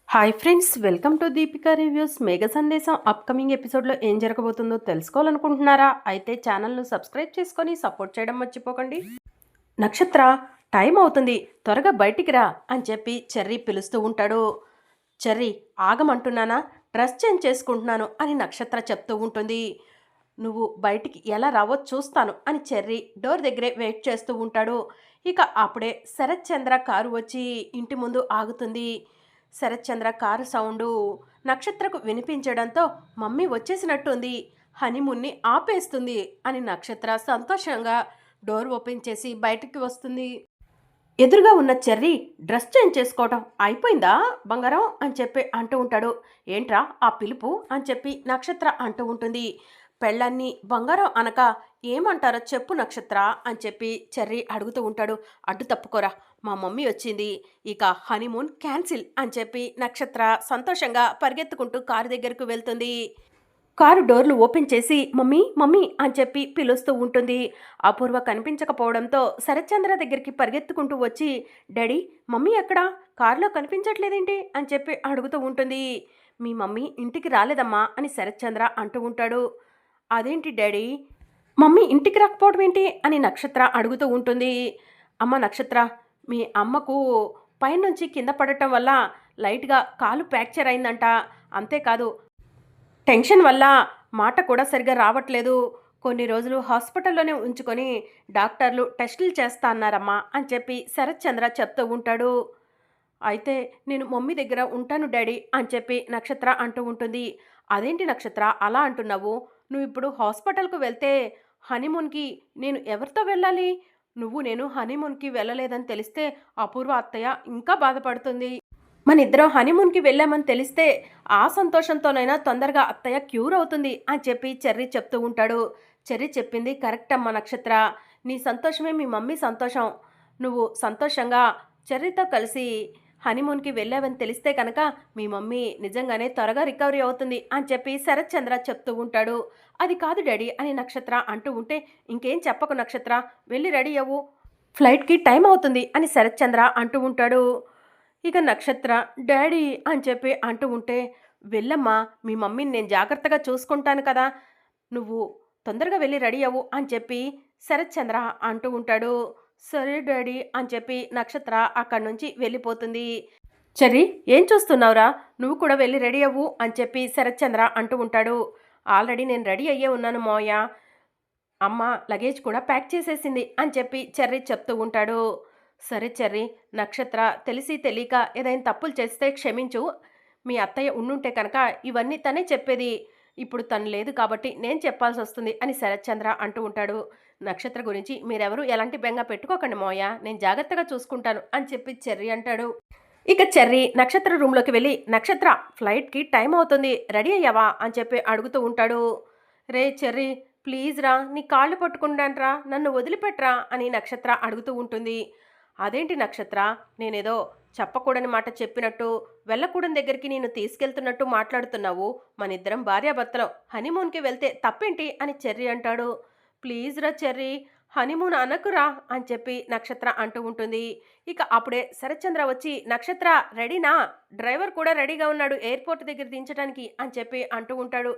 Hi friends, welcome to Deepika reviews. మేఘ సందేశం upcoming ఎపిసోడ్లో ఏం జరగబోతుందో తెలుసుకోవాలనుకుంటున్నారా? అయితే ఛానల్ను సబ్స్క్రైబ్ చేసుకొని సపోర్ట్ చేయడం మర్చిపోకండి. నక్షత్ర, టైం అవుతుంది, త్వరగా బయటికి రా అని చెప్పి చెర్రీ పిలుస్తూ ఉంటాడు. చెర్రీ, ఆగమంటున్నానా? డ్రెస్ చేంజ్ చేసుకుంటున్నాను అని నక్షత్ర చెప్తూ ఉంటుంది. నువ్వు బయటికి ఎలా రావో చూస్తాను అని చెర్రీ డోర్ దగ్గరే వెయిట్ చేస్తూ ఉంటాడు. ఇక అప్పుడే శరత్ చంద్ర కారు వచ్చి ఇంటి ముందు ఆగుతుంది. శరత్ చంద్ర కారు సౌండు నక్షత్రకు వినిపించడంతో మమ్మీ వచ్చేసినట్టుంది, హనీమూన్ని ఆపేస్తుంది అని నక్షత్ర సంతోషంగా డోర్ ఓపెన్ చేసి బయటికి వస్తుంది. ఎదురుగా ఉన్న చెర్రీ డ్రెస్ చేంజ్ చేసుకోవటం అయిపోయిందా బంగారం అని చెప్పి అంటూ ఉంటాడు. ఏంట్రా ఆ పిలుపు అని చెప్పి నక్షత్ర అంటూ ఉంటుంది. పెళ్ళాన్ని బంగారం అనక ఏమంటారో చెప్పు నక్షత్ర అని చెప్పి చెర్రీ అడుగుతూ ఉంటాడు. అడ్డు తప్పుకోరా, మా మమ్మీ వచ్చింది, ఇక హనీమూన్ క్యాన్సిల్ అని చెప్పి నక్షత్ర సంతోషంగా పరిగెత్తుకుంటూ కారు దగ్గరకు వెళ్తుంది. కారు డోర్లు ఓపెన్ చేసి మమ్మీ మమ్మీ అని చెప్పి పిలుస్తూ ఉంటుంది. అపూర్వ కనిపించకపోవడంతో శరత్చంద్ర దగ్గరికి పరిగెత్తుకుంటూ వచ్చి డాడీ మమ్మీ ఎక్కడా, కారులో కనిపించట్లేదేంటి అని చెప్పి అడుగుతూ ఉంటుంది. మీ మమ్మీ ఇంటికి రాలేదమ్మా అని శరత్చంద్ర అంటూ ఉంటాడు. అదేంటి డాడీ, మమ్మీ ఇంటికి రాకపోవడం ఏంటి అని నక్షత్ర అడుగుతూ ఉంటుంది. అమ్మ నక్షత్ర, మీ అమ్మకు పైనుంచి కింద పడటం వల్ల లైట్గా కాలు ఫ్రాక్చర్ అయిందంట. అంతేకాదు టెన్షన్ వల్ల మాట కూడా సరిగా రావట్లేదు. కొన్ని రోజులు హాస్పిటల్లోనే ఉంచుకొని డాక్టర్లు టెస్టులు చేస్తా అన్నారమ్మా అని చెప్పి శరత్ చంద్ర చెప్తూ ఉంటాడు. అయితే నేను మమ్మీ దగ్గర ఉంటాను డాడీ అని చెప్పి నక్షత్ర అంటూ ఉంటుంది. అదేంటి నక్షత్ర అలా అంటున్నావు? నువ్వు ఇప్పుడు హాస్పిటల్కు వెళ్తే హనీమూన్కి నేను ఎవరితో వెళ్ళాలి? నువ్వు నేను హనీమూన్కి వెళ్ళలేదని తెలిస్తే అపూర్వ అత్తయ్య ఇంకా బాధపడుతుంది. మన ఇద్దరం హనీమూన్కి వెళ్ళామని తెలిస్తే ఆ సంతోషంతోనైనా తొందరగా అత్తయ్య క్యూర్ అవుతుంది అని చెప్పి చెర్రీ చెప్తూ ఉంటాడు. చెర్రీ చెప్పింది కరెక్ట్ అమ్మ నక్షత్ర, నీ సంతోషమే మీ మమ్మీ సంతోషం. నువ్వు సంతోషంగా చెర్రీతో కలిసి హనీమూన్కి వెళ్ళావని తెలిస్తే కనుక మీ మమ్మీ నిజంగానే త్వరగా రికవరీ అవుతుంది అని చెప్పి శరత్ చంద్ర చెప్తూ ఉంటాడు. అది కాదు డాడీ అని నక్షత్ర అంటూ ఉంటే ఇంకేం చెప్పకు నక్షత్ర, వెళ్ళి రెడీ అవ్వు, ఫ్లైట్కి టైం అవుతుంది అని శరత్ చంద్ర అంటూ ఉంటాడు. ఇక నక్షత్ర డాడీ అని చెప్పి అంటూ ఉంటే వెళ్ళమ్మా, మీ మమ్మీని నేను జాగ్రత్తగా చూసుకుంటాను కదా, నువ్వు తొందరగా వెళ్ళి రెడీ అవ్వు అని చెప్పి శరత్ చంద్ర అంటూ ఉంటాడు. సరే డాడీ అని చెప్పి నక్షత్ర అక్కడి నుంచి వెళ్ళిపోతుంది. చెర్రీ, ఏం చూస్తున్నావురా, నువ్వు కూడా వెళ్ళి రెడీ అవ్వు అని చెప్పి శరత్ చంద్ర అంటూ ఉంటాడు. ఆల్రెడీ నేను రెడీ అయ్యే ఉన్నాను మోయ, అమ్మ లగేజ్ కూడా ప్యాక్ చేసేసింది అని చెప్పి చెర్రీ చెప్తూ ఉంటాడు. సరే చెర్రీ, నక్షత్ర తెలిసి తెలియక ఏదైనా తప్పులు చేస్తే క్షమించు, మీ అత్తయ్య ఉండుంటే కనుక ఇవన్నీ తనే చెప్పేది, ఇప్పుడు తను లేదు కాబట్టి నేను చెప్పాల్సి వస్తుంది అని శరత్చంద్ర అంటూ ఉంటాడు. నక్షత్ర గురించి మీరెవరూ ఎలాంటి బెంగ పెట్టుకోకండి మోయ, నేను జాగ్రత్తగా చూసుకుంటాను అని చెప్పి చెర్రీ అంటాడు. ఇక చెర్రీ నక్షత్ర రూమ్లోకి వెళ్ళి నక్షత్ర ఫ్లైట్కి టైం అవుతుంది, రెడీ అయ్యావా అని చెప్పి అడుగుతూ ఉంటాడు. రే చెర్రీ, ప్లీజ్ రా, నీ కాళ్ళు పట్టుకుంటానరా, నన్ను వదిలిపెట్టరా అని నక్షత్ర అడుగుతూ ఉంటుంది. అదేంటి నక్షత్ర, నేనేదో చెప్పకూడని మాట చెప్పినట్టు, వెళ్ళకూడని దగ్గరికి నేను తీసుకెళ్తున్నట్టు మాట్లాడుతున్నావు, మనిద్దరం భార్యాభర్తలం, హనీమూన్కి వెళ్తే తప్పేంటి అని చెర్రీ అంటాడు. ప్లీజ్ రా చెర్రీ, హనీమూన్ అనకురా అని చెప్పి నక్షత్ర అంటూ ఉంటుంది. ఇక అప్పుడే శరత్చంద్ర వచ్చి నక్షత్ర రెడీనా, డ్రైవర్ కూడా రెడీగా ఉన్నాడు ఎయిర్పోర్ట్ దగ్గర దించడానికి అని చెప్పి అంటూ ఉంటాడు.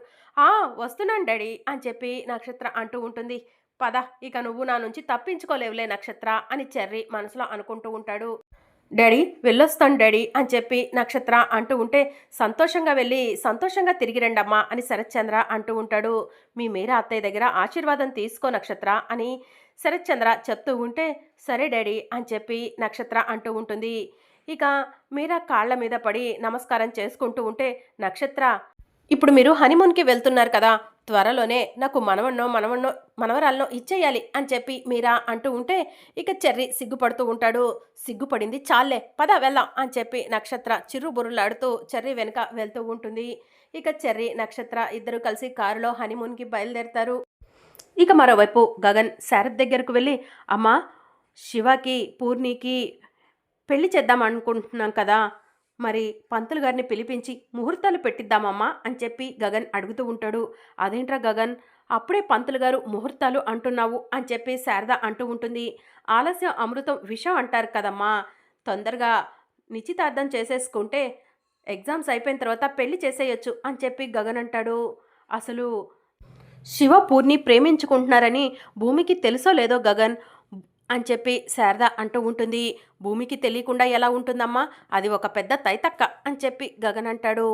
వస్తున్నాను డాడీ అని చెప్పి నక్షత్ర అంటూ ఉంటుంది. పద, ఇక నువ్వు నా నుంచి తప్పించుకోలేవులే నక్షత్ర అని చెర్రీ మనసులో అనుకుంటూ ఉంటాడు. డాడీ వెళ్ళొస్తాను డాడీ అని చెప్పి నక్షత్ర అంటూ ఉంటే సంతోషంగా వెళ్ళి సంతోషంగా తిరిగి రండమ్మా అని శరత్చంద్ర అంటూ ఉంటాడు. మీ మీరా అత్తయ్య దగ్గర ఆశీర్వాదం తీసుకో నక్షత్ర అని శరత్చంద్ర చెప్తూ ఉంటే సరే డాడీ అని చెప్పి నక్షత్ర అంటూ ఉంటుంది. ఇక మీరా కాళ్ళ మీద పడి నమస్కారం చేసుకుంటూ ఉంటే నక్షత్ర, ఇప్పుడు మీరు హనీమూన్కి వెళ్తున్నారు కదా, త్వరలోనే నాకు మనవరాలనో ఇచ్చేయాలి అని చెప్పి మీరా అంటూ ఉంటే ఇక చెర్రీ సిగ్గుపడుతూ ఉంటాడు. సిగ్గుపడింది చాలే, పద వెళ్దాం అని చెప్పి నక్షత్ర చిరుబుర్రులాడుతూ చెర్రీ వెనుక వెళ్తూ ఉంటుంది. ఇక చెర్రీ నక్షత్ర ఇద్దరు కలిసి కారులో హనీమూన్కి బయలుదేరతారు. ఇక మరోవైపు గగన్ శారద్ దగ్గరకు వెళ్ళి అమ్మా, శివకి పూర్ణికి పెళ్లి చేద్దాం అనుకుంటున్నాం కదా, మరి పంతులు గారిని పిలిపించి ముహూర్తాలు పెట్టిద్దామమ్మా అని చెప్పి గగన్ అడుగుతూ ఉంటాడు. అదేంట్రా గగన్, అప్పుడే పంతులు గారు ముహూర్తాలు అంటున్నావు అని చెప్పి శారద అంటూ ఉంటుంది. ఆలస్యం అమృతం విషం అంటారు కదమ్మా, తొందరగా నిశ్చితార్థం చేసేసుకుంటే ఎగ్జామ్స్ అయిపోయిన తర్వాత పెళ్లి చేసేయొచ్చు అని చెప్పి గగన్ అంటాడు. అసలు శివ పూర్ణి ప్రేమించుకుంటున్నారని భూమికి తెలుసో లేదో గగన్ అని చెప్పి శారద అంటూ ఉంటుంది. భూమికి తెలియకుండా ఎలా ఉంటుందమ్మా, అది ఒక పెద్ద తైతక్క అని చెప్పి గగన్ అంటాడు.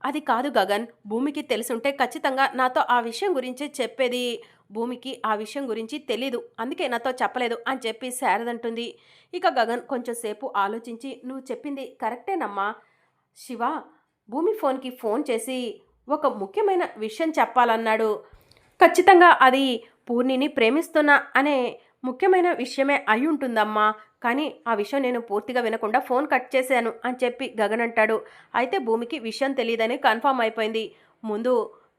అది కాదు గగన్, భూమికి తెలుసుంటే ఖచ్చితంగా నాతో ఆ విషయం గురించి చెప్పేది. భూమికి ఆ విషయం గురించి తెలీదు, అందుకే నాతో చెప్పలేదు అని చెప్పి శారద అంటుంది. ఇక గగన్ కొంచెం సేపు ఆలోచించి, నువ్వు చెప్పింది కరెక్టేనమ్మా. శివ భూమి ఫోన్కి ఫోన్ చేసి ఒక ముఖ్యమైన విషయం చెప్పాలన్నాడు. ఖచ్చితంగా అది పూర్ణిని ప్రేమిస్తున్నా అనే ముఖ్యమైన విషయమే అయి ఉంటుందమ్మా. కానీ ఆ విషయం నేను పూర్తిగా వినకుండా ఫోన్ కట్ చేశాను అని చెప్పి గగన్ అంటాడు. అయితే భూమికి విషయం తెలియదని కన్ఫామ్ అయిపోయింది. ముందు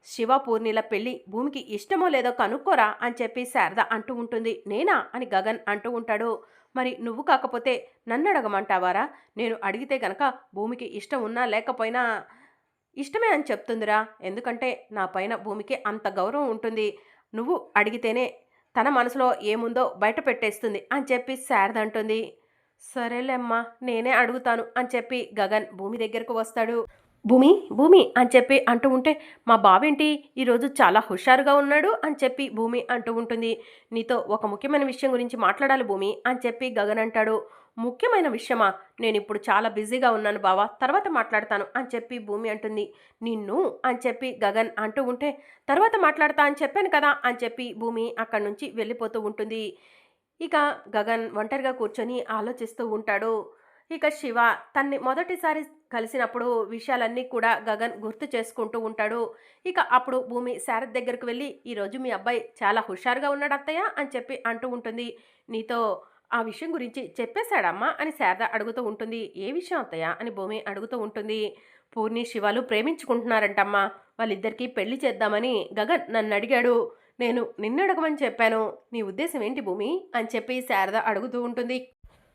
శివ పూర్ణిల పెళ్ళి భూమికి ఇష్టమో లేదో కనుక్కోరా అని చెప్పి శారద అంటూ ఉంటుంది. నేనా అని గగన్ అంటూ ఉంటాడు. మరి నువ్వు కాకపోతే నన్ను అడగమంటావారా? నేను అడిగితే గనక భూమికి ఇష్టం ఉన్నా లేకపోయినా ఇష్టమే అని చెప్తుందిరా. ఎందుకంటే నా పైన భూమికి అంత గౌరవం ఉంటుంది. నువ్వు అడిగితేనే తన మనసులో ఏముందో బయట పెట్టేస్తుంది అని చెప్పి శారద అంటుంది. సరేలేమ్మా, నేనే అడుగుతాను అని చెప్పి గగన్ భూమి దగ్గరకు వస్తాడు. భూమి భూమి అని చెప్పి అంటూ ఉంటే, మా బావేంటి ఈరోజు చాలా హుషారుగా ఉన్నాడు అని చెప్పి భూమి అంటూ ఉంటుంది. నీతో ఒక ముఖ్యమైన విషయం గురించి మాట్లాడాలి భూమి అని చెప్పి గగన్ అంటాడు. ముఖ్యమైన విషయమా? నేను ఇప్పుడు చాలా బిజీగా ఉన్నాను బావా, తర్వాత మాట్లాడతాను అని చెప్పి భూమి అంటుంది. నిన్ను అని చెప్పి గగన్ అంటూ ఉంటే, తర్వాత మాట్లాడతా అని చెప్పాను కదా అని చెప్పి భూమి అక్కడి నుంచి వెళ్ళిపోతూ ఉంటుంది. ఇక గగన్ ఒంటరిగా కూర్చొని ఆలోచిస్తూ ఉంటాడు. ఇక శివ తన్ని మొదటిసారి కలిసినప్పుడు విషయాలన్నీ కూడా గగన్ గుర్తు చేసుకుంటూ ఉంటాడు. ఇక అప్పుడు భూమి శారద దగ్గరకు వెళ్ళి, ఈరోజు మీ అబ్బాయి చాలా హుషారుగా ఉన్నాడు అత్తయ్య అని చెప్పి అంటూ ఉంటుంది. నీతో ఆ విషయం గురించి చెప్పేశాడమ్మా అని శారద అడుగుతూ ఉంటుంది. ఏ విషయం అత్తయ్య అని భూమి అడుగుతూ ఉంటుంది. పూర్ణి శివాలు ప్రేమించుకుంటున్నారంటమ్మా, వాళ్ళిద్దరికీ పెళ్లి చేద్దామని గగన్ నన్ను అడిగాడు. నేను నిన్ను అడగమని చెప్పాను. నీ ఉద్దేశం ఏంటి భూమి అని చెప్పి శారద అడుగుతూ ఉంటుంది.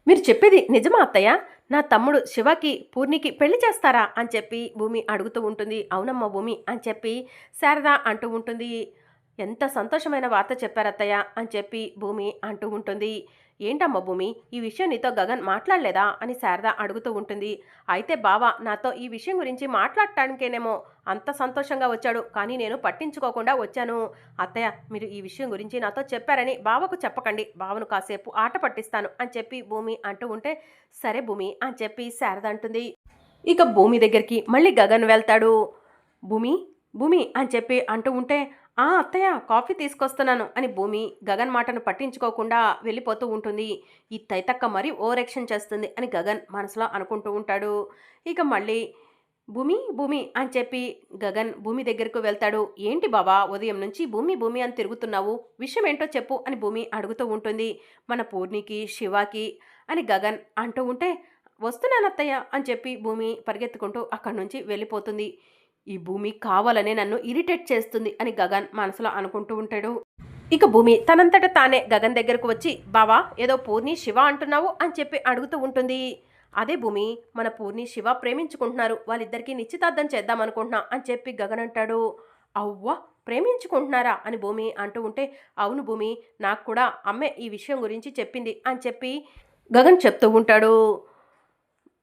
మీరు చెప్పేది నిజమా అత్తయ్య? నా తమ్ముడు శివకి పూర్ణికి పెళ్లి చేస్తారా అని చెప్పి భూమి అడుగుతూ ఉంటుంది. అవునమ్మా భూమి అని చెప్పి శారద అంటూ ఉంటుంది. ఎంత సంతోషమైన వార్త చెప్పారత్తయ్య అని చెప్పి భూమి అంటూ ఉంటుంది. ఏంటమ్మా భూమి, ఈ విషయం నీతో గగన్ మాట్లాడలేదా అని శారద అడుగుతూ ఉంటుంది. అయితే బావ నాతో ఈ విషయం గురించి మాట్లాడటానికేనేమో అంత సంతోషంగా వచ్చాడు, కానీ నేను పట్టించుకోకుండా వచ్చాను. అత్తయ్య, మీరు ఈ విషయం గురించి నాతో చెప్పారని బావకు చెప్పకండి, బావను కాసేపు ఆట పట్టిస్తాను అని చెప్పి భూమి అంటూ ఉంటే, సరే భూమి అని చెప్పి శారద అంటుంది. ఇక భూమి దగ్గరికి మళ్ళీ గగన్ వెళ్తాడు. భూమి భూమి అని చెప్పి అంటూ ఉంటే, అత్తయ్య కాఫీ తీసుకొస్తున్నాను అని భూమి గగన్ మాటను పట్టించుకోకుండా వెళ్ళిపోతూ ఉంటుంది. ఈ తైతక్క మరీ ఓవర్ యాక్షన్ చేస్తుంది అని గగన్ మనసులో అనుకుంటూ ఉంటాడు. ఇక మళ్ళీ భూమి భూమి అని చెప్పి గగన్ భూమి దగ్గరకు వెళ్తాడు. ఏంటి బాబా ఉదయం నుంచి భూమి భూమి అని తిరుగుతున్నావు, విషయం ఏంటో చెప్పు అని భూమి అడుగుతూ ఉంటుంది. మన పూర్ణికి శివాకి అని గగన్ అంటూ ఉంటే, వస్తున్నానత్తయ్య అని చెప్పి భూమి పరిగెత్తుకుంటూ అక్కడి నుంచి వెళ్ళిపోతుంది. ఈ భూమి కావాలనే నన్ను ఇరిటేట్ చేస్తుంది అని గగన్ మనసులో అనుకుంటూ ఉంటాడు. ఇక భూమి తనంతట తానే గగన్ దగ్గరకు వచ్చి, బావా ఏదో పూర్ణి శివ అంటున్నావు అని చెప్పి అడుగుతూ ఉంటుంది. అదే భూమి, మన పూర్ణి శివ ప్రేమించుకుంటున్నారు, వాళ్ళిద్దరికీ నిశ్చితార్థం చేద్దాం అనుకుంటున్నా అని చెప్పి గగన్ అంటాడు. అవ్వా, ప్రేమించుకుంటున్నారా అని భూమి అంటూ ఉంటే, అవును భూమి, నాకు కూడా అమ్మే ఈ విషయం గురించి చెప్పింది అని చెప్పి గగన్ చెప్తూ ఉంటాడు.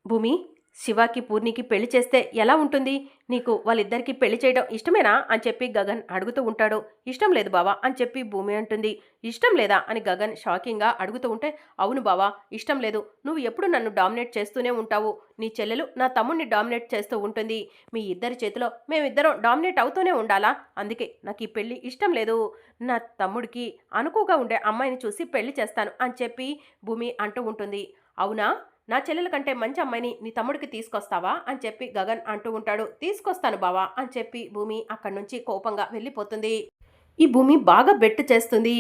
భూమి, శివాకి పూర్ణికి పెళ్లి చేస్తే ఎలా ఉంటుంది? నీకు వాళ్ళిద్దరికీ పెళ్లి చేయడం ఇష్టమేనా అని చెప్పి గగన్ అడుగుతూ ఉంటాడు. ఇష్టం లేదు బావా అని చెప్పి భూమి అంటుంది. ఇష్టం లేదా అని గగన్ షాకింగ్గా అడుగుతూ ఉంటే, అవును బావా, ఇష్టం లేదు. నువ్వు ఎప్పుడు నన్ను డామినేట్ చేస్తూనే ఉంటావు. నీ చెల్లెలు నా తమ్ముడిని డామినేట్ చేస్తూ ఉంటుంది. మీ ఇద్దరి చేతిలో మేమిద్దరం డామినేట్ అవుతూనే ఉండాలా? అందుకే నాకు ఈ పెళ్లి ఇష్టం లేదు. నా తమ్ముడికి అనుకువగా ఉండే అమ్మాయిని చూసి పెళ్లి చేస్తాను అని చెప్పి భూమి అంటూ ఉంటుంది. అవునా, నా చెల్లెల కంటే మంచి అమ్మాయిని నీ తమ్ముడికి తీసుకొస్తావా అని చెప్పి గగన్ అంటూ ఉంటాడు. తీసుకొస్తాను బావా అని చెప్పి భూమి అక్కడి నుంచి కోపంగా వెళ్ళిపోతుంది. ఈ భూమి బాగా బెట్టు చేస్తుంది.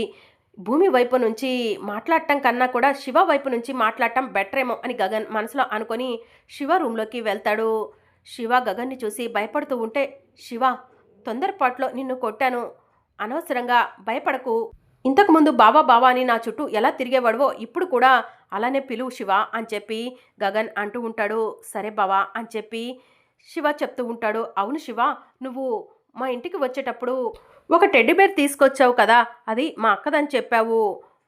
భూమి వైపు నుంచి మాట్లాడటం కన్నా కూడా శివ వైపు నుంచి మాట్లాడటం బెటర్ ఏమో అని గగన్ మనసులో అనుకొని శివ రూమ్లోకి వెళ్తాడు. శివ గగన్ని చూసి భయపడుతూ ఉంటే, శివ తొందరపాట్లో నిన్ను కొట్టాను, అనవసరంగా భయపడకు. ఇంతకుముందు బావా బావా అని నా చుట్టూ ఎలా తిరిగేవాడువో ఇప్పుడు కూడా అలానే పిలువు శివ అని చెప్పి గగన్ అంటూ ఉంటాడు. సరే బావా అని చెప్పి శివ చెప్తూ ఉంటాడు. అవును శివ, నువ్వు మా ఇంటికి వచ్చేటప్పుడు ఒక టెడ్డీ బేర్ తీసుకొచ్చావు కదా, అది మా అక్కదని చెప్పావు.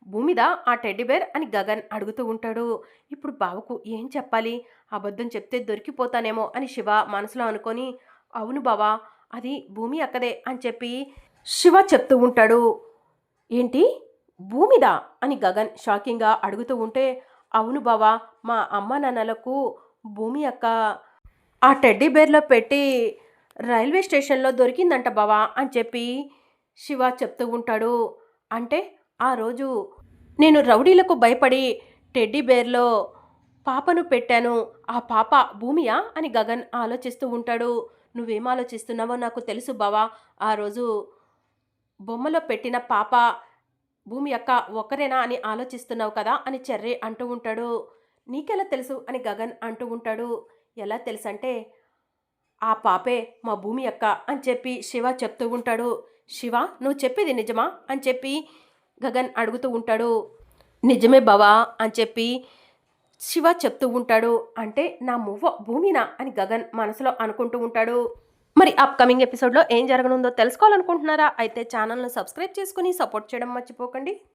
భూమిద ఆ టెడ్డీ బేర్ అని గగన్ అడుగుతూ ఉంటాడు. ఇప్పుడు బావకు ఏం చెప్పాలి? అబద్ధం చెప్తే దొరికిపోతానేమో అని శివ మనసులో అనుకొని, అవును బావా, అది భూమి అక్కదే అని చెప్పి శివ చెప్తూ ఉంటాడు. ఏంటి? భూమిదా అని గగన్ షాకింగ్గా అడుగుతూ ఉంటే, అవును బావా, మా అమ్మ నాన్నలకు భూమి అక్క ఆ టెడ్డీ బేర్లో పెట్టి రైల్వే స్టేషన్లో దొరికిందంట బావా అని చెప్పి శివ చెప్తూ ఉంటాడు. అంటే ఆ రోజు నేను రౌడీలకు భయపడి టెడ్డీ బేర్లో పాపను పెట్టాను. ఆ పాప భూమియా అని గగన్ ఆలోచిస్తూ ఉంటాడు. నువ్వేం ఆలోచిస్తున్నావో నాకు తెలుసు బావా. ఆ రోజు బొమ్మలో పెట్టిన పాప భూమి అక్క ఒక్కరేనా అని ఆలోచిస్తున్నావు కదా అని చెర్రి అంటూ ఉంటాడు. నీకెలా తెలుసు అని గగన్ అంటూ ఉంటాడు. ఎలా తెలుసంటే ఆ పాపే మా భూమి అక్క అని చెప్పి శివ చెప్తూ ఉంటాడు. శివ, నువ్వు చెప్పేది నిజమా అని చెప్పి గగన్ అడుగుతూ ఉంటాడు. నిజమే బావా అని చెప్పి శివ చెప్తూ ఉంటాడు. అంటే నా మువ్వ భూమినా అని గగన్ మనసులో అనుకుంటూ ఉంటాడు. మరి అప్కమింగ్ ఎపిసోడ్లో ఏం జరగనుందో తెలుసుకోవాలనుకుంటున్నారా? అయితే ఛానల్ను సబ్స్క్రైబ్ చేసుకుని సపోర్ట్ చేయడం మర్చిపోకండి.